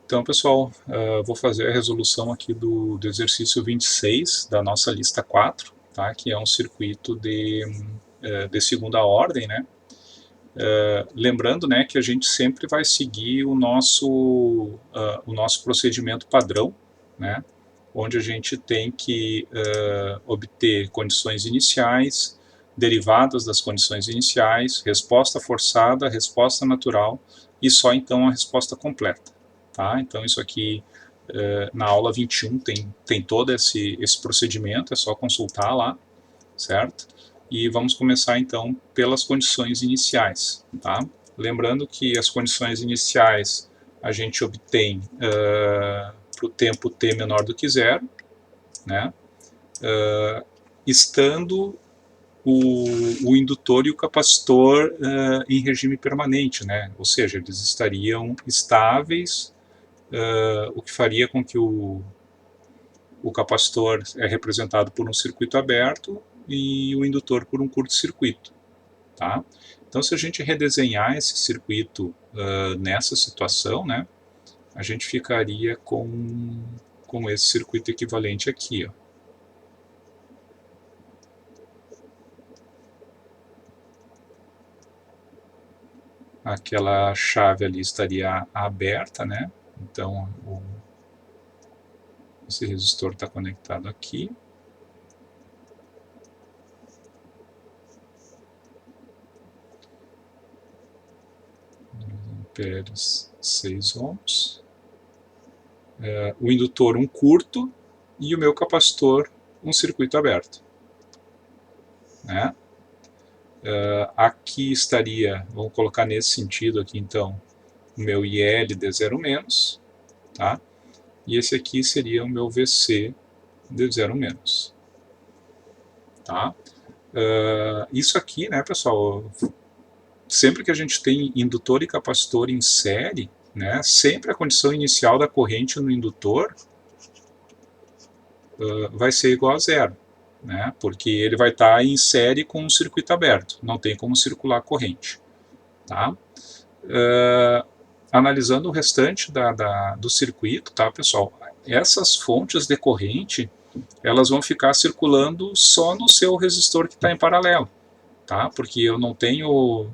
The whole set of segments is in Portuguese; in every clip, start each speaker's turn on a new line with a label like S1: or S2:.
S1: Então, pessoal, vou fazer a resolução aqui do exercício 26 da nossa lista 4, tá? Que é um circuito de segunda ordem, né? Lembrando, né, que a gente sempre vai seguir o nosso procedimento padrão, né? Onde a gente tem que obter condições iniciais, derivadas das condições iniciais, resposta forçada, resposta natural e só então a resposta completa. Tá? Então isso aqui na aula 21 tem todo esse procedimento, é só consultar lá, certo? E vamos começar então pelas condições iniciais. Tá? Lembrando que as condições iniciais a gente obtém para o tempo t menor do que zero, né? Estando o indutor e o capacitor em regime permanente, né? Ou seja, eles estariam estáveis, o que faria com que o capacitor é representado por um circuito aberto e o indutor por um curto-circuito. Tá? Então, se a gente redesenhar esse circuito nessa situação, né, a gente ficaria com esse circuito equivalente aqui. Ó. Aquela chave ali estaria aberta, né? Então, esse resistor está conectado aqui. Amperes, 6 ohms. O indutor um curto e o meu capacitor um circuito aberto. Né? Aqui estaria, vamos colocar nesse sentido aqui então, o meu IL de 0 menos, tá? E esse aqui seria o meu VC de 0 menos. Tá? Isso aqui, né, pessoal, sempre que a gente tem indutor e capacitor em série, né, sempre a condição inicial da corrente no indutor vai ser igual a zero, né, porque ele vai estar em série com um circuito aberto, não tem como circular a corrente. Tá? Analisando o restante do circuito, tá, pessoal, essas fontes de corrente elas vão ficar circulando só no seu resistor que está em paralelo, tá? Porque eu não tenho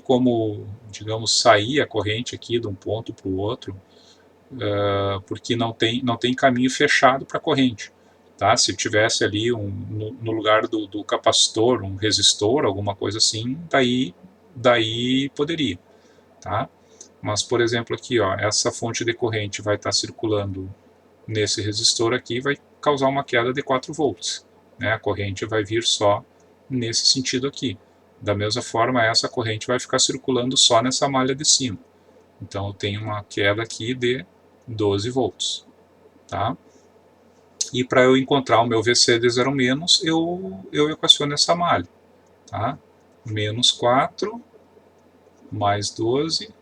S1: como, digamos, sair a corrente aqui de um ponto para o outro, porque não tem caminho fechado para a corrente. Tá? Se tivesse ali no lugar do capacitor, um resistor, alguma coisa assim, daí poderia. Tá? Mas, por exemplo, aqui, ó, essa fonte de corrente vai estar circulando nesse resistor aqui, vai causar uma queda de 4 volts. Né? A corrente vai vir só nesse sentido aqui. Da mesma forma, essa corrente vai ficar circulando só nessa malha de cima. Então, eu tenho uma queda aqui de 12 volts. Tá? E para eu encontrar o meu VC de 0 menos, eu equaciono essa malha. Tá? Menos 4 mais 12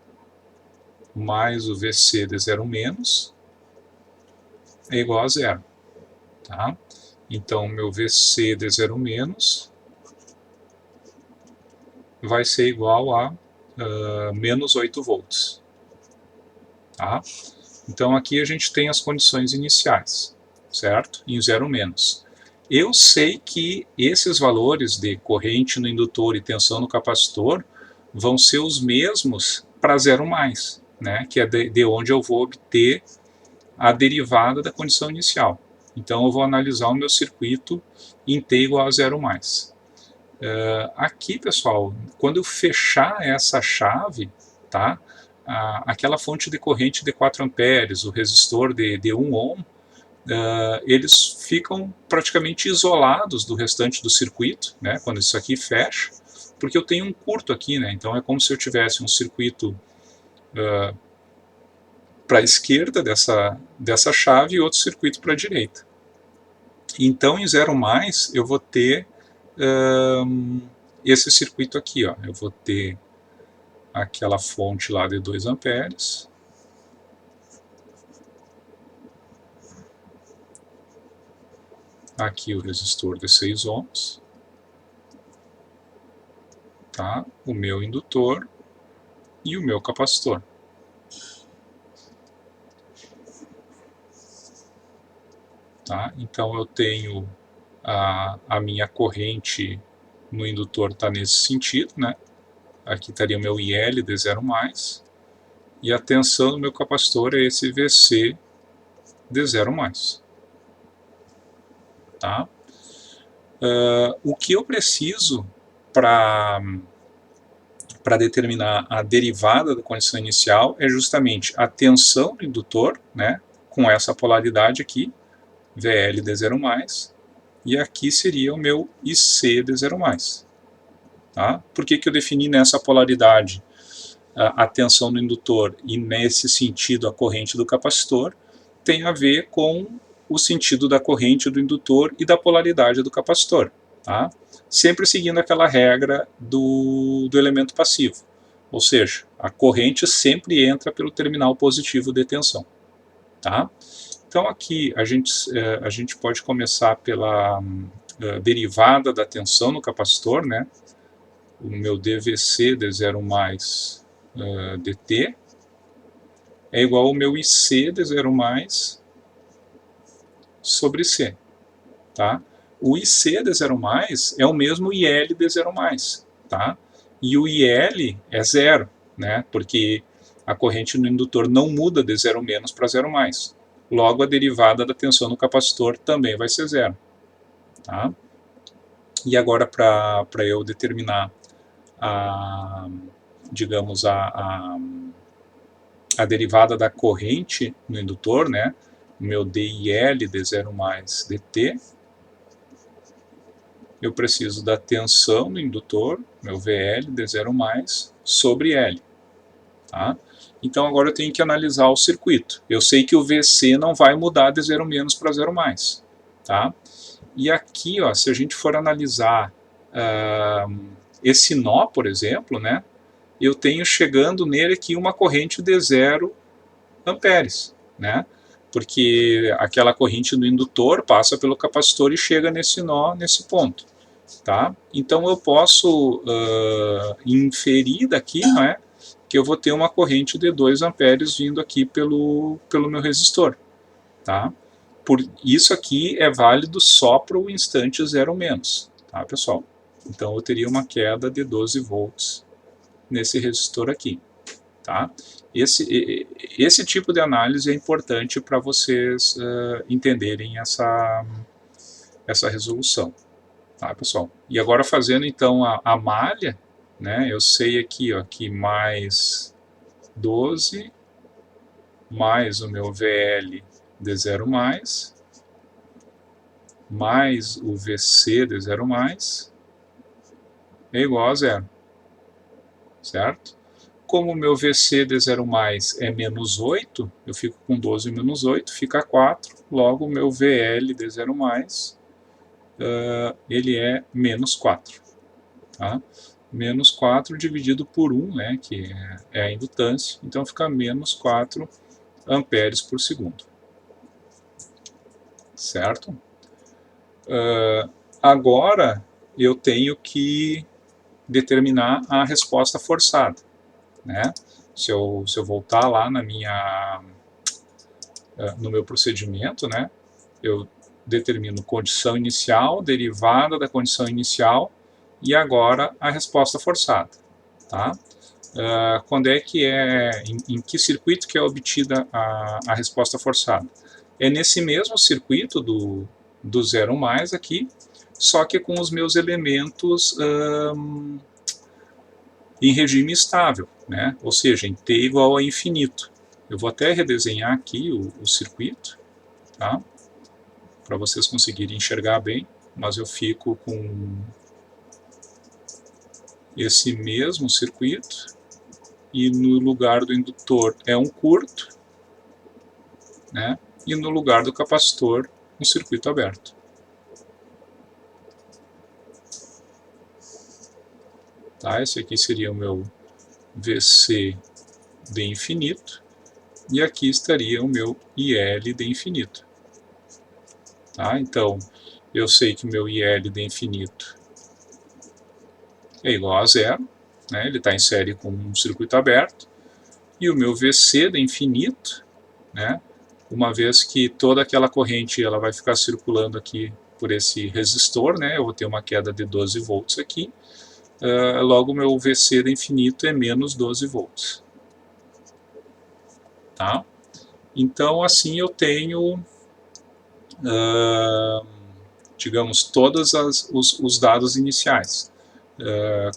S1: mais o VC de 0 menos é igual a zero. Tá? Então, meu VC de 0 menos vai ser igual a menos 8 volts. Tá? Então, aqui a gente tem as condições iniciais, certo? Em 0 menos. Eu sei que esses valores de corrente no indutor e tensão no capacitor vão ser os mesmos para 0 mais, né? Que é de onde eu vou obter a derivada da condição inicial. Então, eu vou analisar o meu circuito em T igual a 0 mais. Aqui, pessoal, quando eu fechar essa chave, tá? Aquela fonte de corrente de 4 amperes, o resistor de 1 ohm, eles ficam praticamente isolados do restante do circuito, né? Quando isso aqui fecha, porque eu tenho um curto aqui, né? Então é como se eu tivesse um circuito para a esquerda dessa chave e outro circuito para a direita. Então, em 0 mais, eu vou ter esse circuito aqui. Ó. Eu vou ter aquela fonte lá de 2 amperes. Aqui o resistor de 6 ohms. Tá? O meu indutor e o meu capacitor. tá? Então eu tenho a minha corrente no indutor está nesse sentido, né? Aqui estaria o meu IL de 0+, e a tensão do meu capacitor é esse VC de 0+. Tá? O que eu preciso para determinar a derivada da condição inicial é justamente a tensão do indutor, né, com essa polaridade aqui, VL de 0+, e aqui seria o meu IC de 0+. Tá? Por que eu defini nessa polaridade a tensão do indutor e nesse sentido a corrente do capacitor? Tem a ver com o sentido da corrente do indutor e da polaridade do capacitor. Tá? Sempre seguindo aquela regra do elemento passivo, ou seja, a corrente sempre entra pelo terminal positivo de tensão. Tá? Então aqui a gente pode começar pela derivada da tensão no capacitor, né? O meu DVC de 0+ dt é igual ao meu IC de 0+ sobre C. Tá? O IC de 0+ é o mesmo IL de 0+. Tá? E o IL é 0, né? Porque a corrente no indutor não muda de 0- para 0+. Logo, a derivada da tensão no capacitor também vai ser 0. Tá? E agora, para eu determinar digamos, a derivada da corrente no indutor, né? O meu DIL de 0+ dt, eu preciso da tensão no indutor, meu VL de 0+ sobre L. Tá? Então agora eu tenho que analisar o circuito. Eu sei que o VC não vai mudar de 0- para 0+. Tá? E aqui, ó, se a gente for analisar esse nó, por exemplo, né, eu tenho chegando nele aqui uma corrente de 0 amperes, né? Porque aquela corrente do indutor passa pelo capacitor e chega nesse nó, nesse ponto. Tá? Então eu posso inferir daqui, né, que eu vou ter uma corrente de 2 amperes vindo aqui pelo meu resistor. Tá? Por isso aqui é válido só para o instante 0-. Tá, pessoal? Então eu teria uma queda de 12 volts nesse resistor aqui. Tá? Esse tipo de análise é importante para vocês entenderem essa resolução. Tá, pessoal? E agora fazendo então a malha, né, eu sei aqui, ó, que mais 12 mais o meu VL de 0+, mais o VC de 0+, é igual a 0. Certo? Como o meu VC de 0+ é -8, eu fico com 12 menos 8, fica 4. Logo, o meu VL de 0+, ele é -4. Tá? -4 dividido por 1, né, que é a indutância, então fica -4 amperes por segundo. Certo? Agora eu tenho que determinar a resposta forçada. Né? Se eu voltar lá no meu procedimento, né, eu determino condição inicial, derivada da condição inicial e agora a resposta forçada. Tá? Quando é que em que circuito que é obtida a resposta forçada? É nesse mesmo circuito do 0+ aqui, só que com os meus elementos em regime estável, né? Ou seja, em t igual a infinito. Eu vou até redesenhar aqui o circuito, tá? Para vocês conseguirem enxergar bem, mas eu fico com esse mesmo circuito e no lugar do indutor é um curto, né? E no lugar do capacitor um circuito aberto. Tá? Esse aqui seria o meu VC de infinito e aqui estaria o meu IL de infinito. Tá? Então, eu sei que o meu IL de infinito é igual a 0, né? Ele está em série com um circuito aberto, e o meu VC de infinito, né, uma vez que toda aquela corrente ela vai ficar circulando aqui por esse resistor, né? Eu vou ter uma queda de 12 volts aqui, logo meu VC de infinito é menos 12 volts. Tá? Então assim eu tenho, digamos, todos os dados iniciais.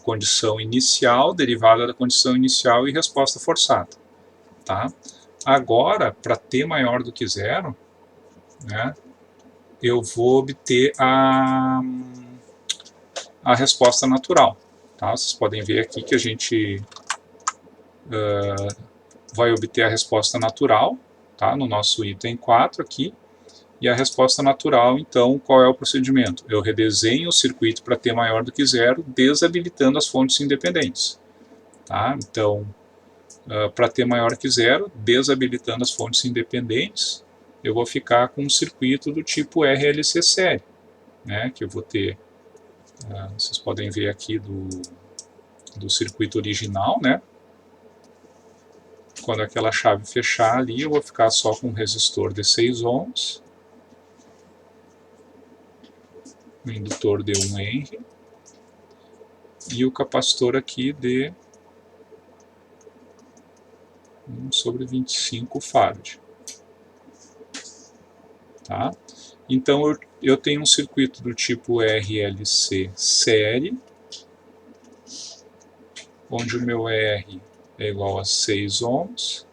S1: Condição inicial, derivada da condição inicial e resposta forçada. Tá? Agora, para t maior do que zero, né, eu vou obter a resposta natural. Tá? Vocês podem ver aqui que a gente vai obter a resposta natural, tá? No nosso item 4 aqui. E a resposta natural, então, qual é o procedimento? Eu redesenho o circuito para t maior do que zero, desabilitando as fontes independentes. Tá? Então, para t maior que zero, desabilitando as fontes independentes, eu vou ficar com um circuito do tipo RLC série, né? Que eu vou ter, vocês podem ver aqui do circuito original, né? Quando aquela chave fechar ali, eu vou ficar só com um resistor de 6 ohms, o indutor de 1 Henry e o capacitor aqui de 1/25 farad. Tá? Então eu tenho um circuito do tipo RLC série, onde o meu R é igual a 6 ohms,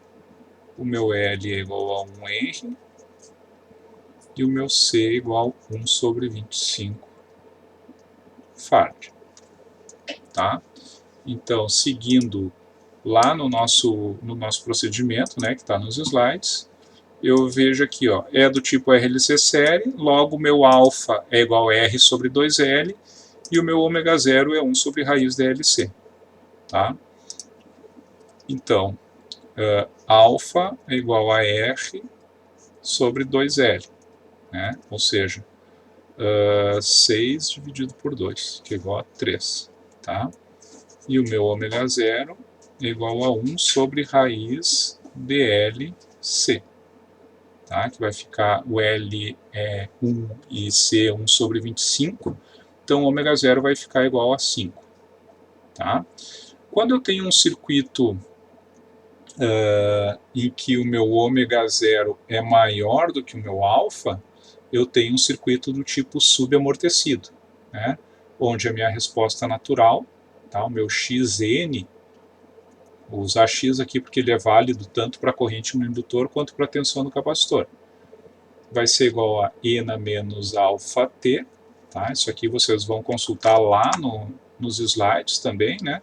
S1: o meu L é igual a 1 Henry e o meu C é igual a 1/25 farad. Tá? Então, seguindo lá no nosso procedimento, né, que está nos slides, eu vejo aqui, ó, é do tipo RLC série, logo o meu alfa é igual a R sobre 2L e o meu ômega zero é 1 sobre raiz de LC. Tá? Então, alfa é igual a R sobre 2L, né? Ou seja, 6 dividido por 2, que é igual a 3. Tá? E o meu ômega zero é igual a 1 sobre raiz de LC. Tá? Que vai ficar, o L é 1 e C é 1 sobre 25, então o ômega zero vai ficar igual a 5. Tá? Quando eu tenho um circuito em que o meu ômega zero é maior do que o meu alfa, eu tenho um circuito do tipo subamortecido, né? Onde a minha resposta natural, tá? O meu Xn, vou usar X aqui porque ele é válido tanto para a corrente no indutor quanto para a tensão no capacitor, vai ser igual a E na menos alfa T. Tá? Isso aqui vocês vão consultar lá nos slides também, né?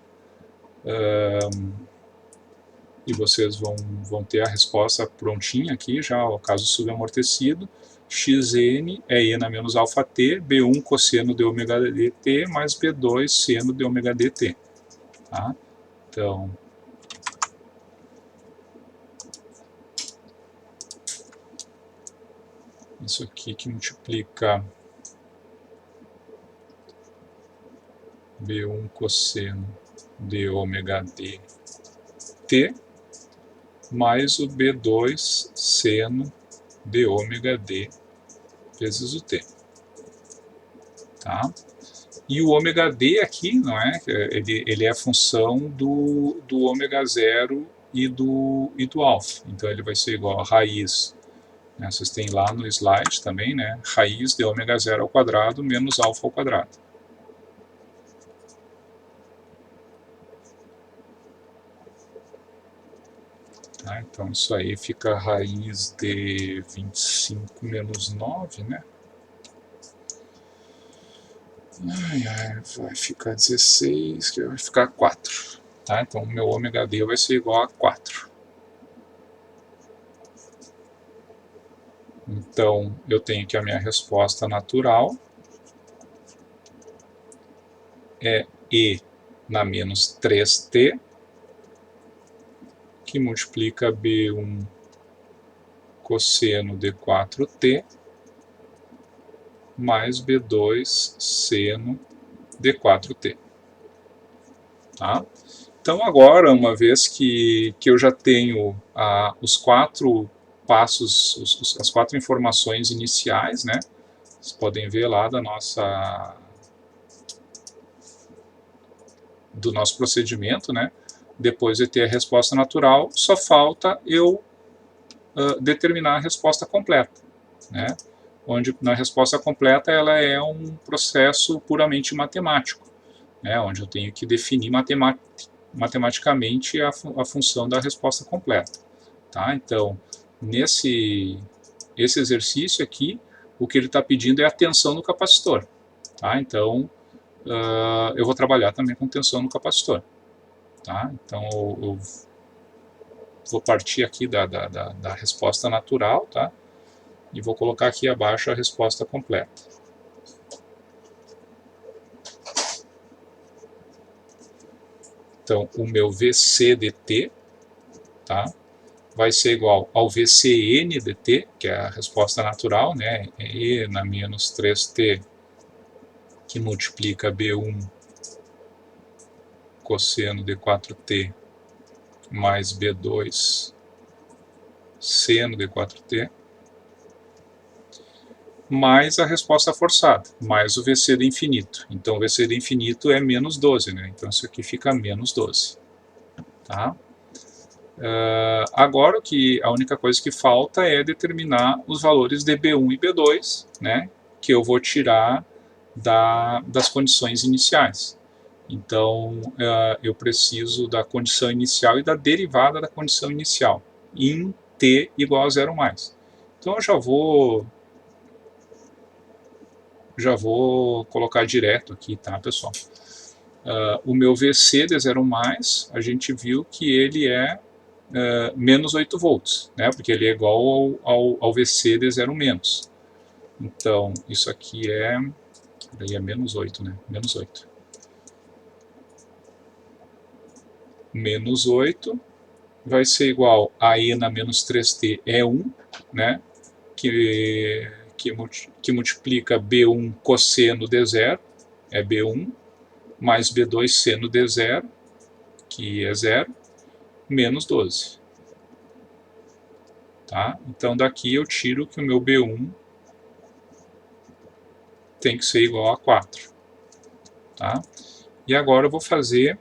S1: E vocês vão ter a resposta prontinha aqui, já o caso subamortecido. Xn é E na menos alfa T, B1 cosseno de ômega dt mais B2 seno de ômega dt. Tá? Então, isso aqui que multiplica B1 cosseno de ômega dt mais o B2 seno de ômega d vezes o t. Tá? E o ômega d aqui, não é? Ele é a função do ômega zero e do alfa. Então ele vai ser igual a raiz, né? Vocês têm lá no slide também, né? Raiz de ômega zero ao quadrado menos alfa ao quadrado. Tá? Então isso aí fica raiz de 25 menos 9, né? Vai ficar 16, que vai ficar 4. Tá? Então o meu ômega d vai ser igual a 4. Então eu tenho que a minha resposta natural é E na menos 3t, que multiplica B1 cosseno de 4t mais B2 seno de 4t. Tá? Então agora, uma vez que eu já tenho os 4 passos, as 4 informações iniciais, né? Vocês podem ver lá do nosso procedimento, né? Depois de ter a resposta natural, só falta eu determinar a resposta completa, né? Onde na resposta completa ela é um processo puramente matemático, né? Onde eu tenho que definir matematicamente a função da resposta completa, tá? Então, esse exercício aqui, o que ele está pedindo é a tensão no capacitor, tá? Então, eu vou trabalhar também com tensão no capacitor, tá? Então, eu vou partir aqui da resposta natural, tá? E vou colocar aqui abaixo a resposta completa. Então, o meu VC dt, tá? Vai ser igual ao VCN dt, que é a resposta natural, né? É E na menos 3t, que multiplica B1 cosseno de 4t mais B2 seno de 4t, mais a resposta forçada, mais o VC de infinito. Então, o VC de infinito é menos 12, né? Então, isso aqui fica menos 12. Tá? Agora, a única coisa que falta é determinar os valores de B1 e B2, né? Que eu vou tirar das condições iniciais. Então, eu preciso da condição inicial e da derivada da condição inicial, em t igual a 0 mais. Então, eu já vou colocar direto aqui, tá, pessoal? O meu VC de 0 mais, a gente viu que ele é menos 8 volts, né? Porque ele é igual ao VC de 0 menos. Então, isso aqui é menos 8, né? Menos 8. Menos 8 vai ser igual a E na menos 3t é 1, né? Que multiplica B1 cosseno de 0, é B1, mais B2 seno de 0, que é 0, menos 12. Tá? Então, daqui eu tiro que o meu B1 tem que ser igual a 4. Tá? E agora eu vou fazer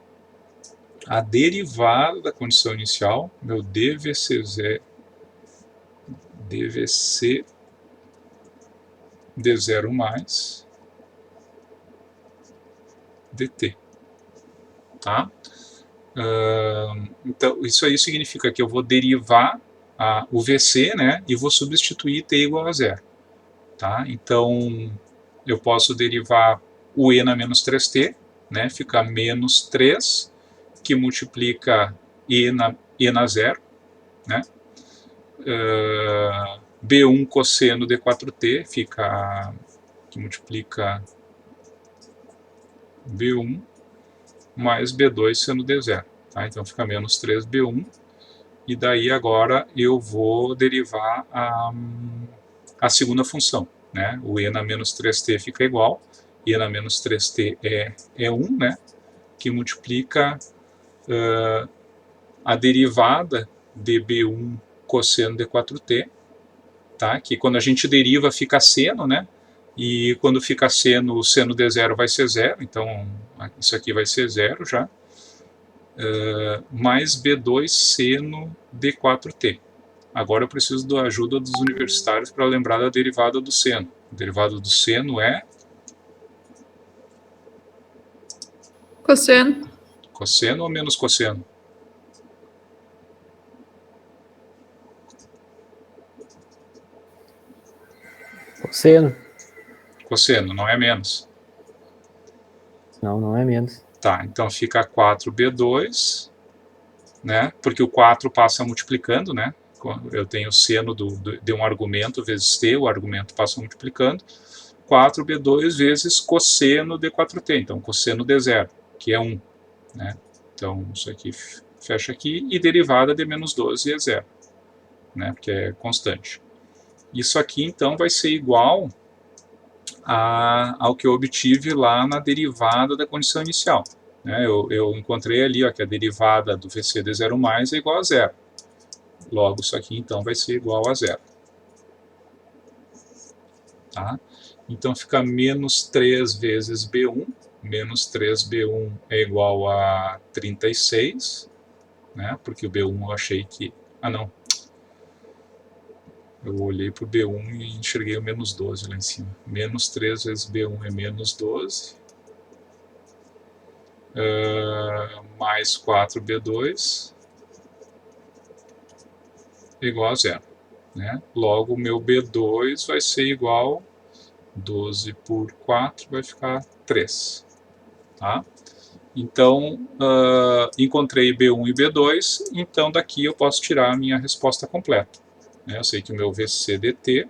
S1: a derivada da condição inicial, meu DVC de 0 mais dt. Tá? Então, isso aí significa que eu vou derivar o VC, né, e vou substituir t igual a 0. Tá? Então, eu posso derivar o E na menos 3t, né, fica menos 3, que multiplica E na 0, né? B1 cosseno de 4t fica, que multiplica B1 mais B2 seno de 0. Tá? Então fica menos 3B1. E daí agora eu vou derivar a segunda função. Né? O E na menos 3t fica igual. E na menos 3t é 1, né? Que multiplica a derivada de B1 cosseno de 4t, tá? Que quando a gente deriva fica seno, né? E quando fica seno, o seno de 0 vai ser 0, então isso aqui vai ser 0 já, mais B2 seno de 4t. Agora eu preciso da ajuda dos universitários para lembrar da derivada do seno. A derivada do seno é?
S2: Cosseno.
S1: Cosseno ou menos cosseno?
S3: Cosseno.
S1: Cosseno, não é menos.
S3: Não, não é menos.
S1: Tá, então fica 4B2, né? Porque o 4 passa multiplicando, né? Eu tenho seno de um argumento vezes t, o argumento passa multiplicando. 4B2 vezes cosseno de 4t, então cosseno de 0, que é 1. Né? Então isso aqui fecha aqui, e derivada de menos 12 é 0, né? Porque é constante. Isso aqui então vai ser igual ao que eu obtive lá na derivada da condição inicial. Né? Eu encontrei ali ó, que a derivada do VC de 0 mais é igual a 0. Logo, isso aqui então vai ser igual a zero. Tá? Então fica menos 3 vezes B1. Menos 3B1 é igual a 36, né? Porque o B1 eu achei que... Ah, não. Eu olhei para o B1 e enxerguei o menos 12 lá em cima. Menos 3 vezes B1 é menos 12. Mais 4B2 igual a zero. Né? Logo, o meu B2 vai ser igual... 12 por 4 vai ficar 3. Tá? Então, encontrei B1 e B2, então daqui eu posso tirar a minha resposta completa. Eu sei que o meu VCDT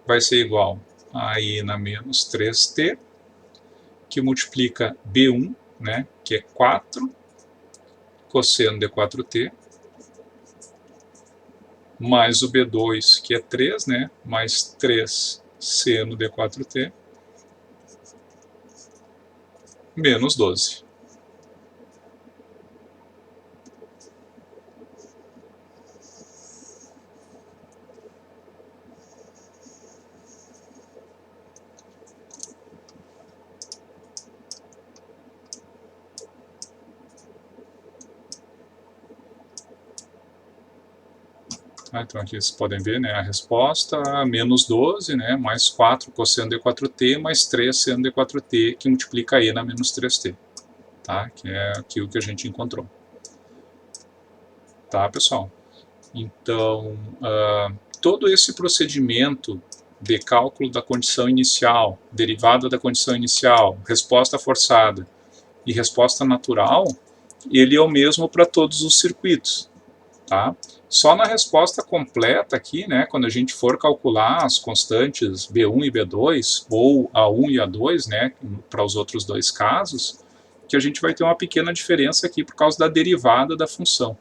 S1: vai ser igual a I na menos 3T, que multiplica B1, né, que é 4, cosseno de 4T, mais o B2, que é 3, né, mais 3 seno de 4T, menos 12. Então aqui vocês podem ver, né, a resposta, menos 12, né, mais 4 cosseno de 4t, mais 3 seno de 4t, que multiplica E na menos 3t. Tá? Que é aquilo que a gente encontrou. Tá, pessoal? Então, todo esse procedimento de cálculo da condição inicial, derivada da condição inicial, resposta forçada e resposta natural, ele é o mesmo para todos os circuitos. Tá? Só na resposta completa aqui, né, quando a gente for calcular as constantes B1 e B2, ou A1 e A2, né, para os outros dois casos, que a gente vai ter uma pequena diferença aqui por causa da derivada da função.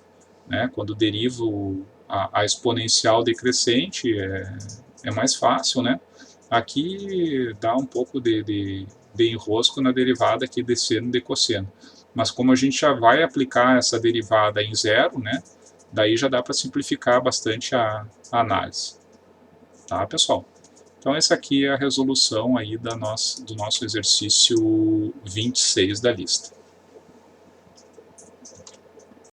S1: Né? Quando derivo a exponencial decrescente, é mais fácil, né? Aqui dá um pouco de enrosco na derivada aqui de seno e de cosseno. Mas como a gente já vai aplicar essa derivada em zero, né? Daí já dá para simplificar bastante a análise. Tá, pessoal? Então essa aqui é a resolução aí do nosso exercício 26 da lista.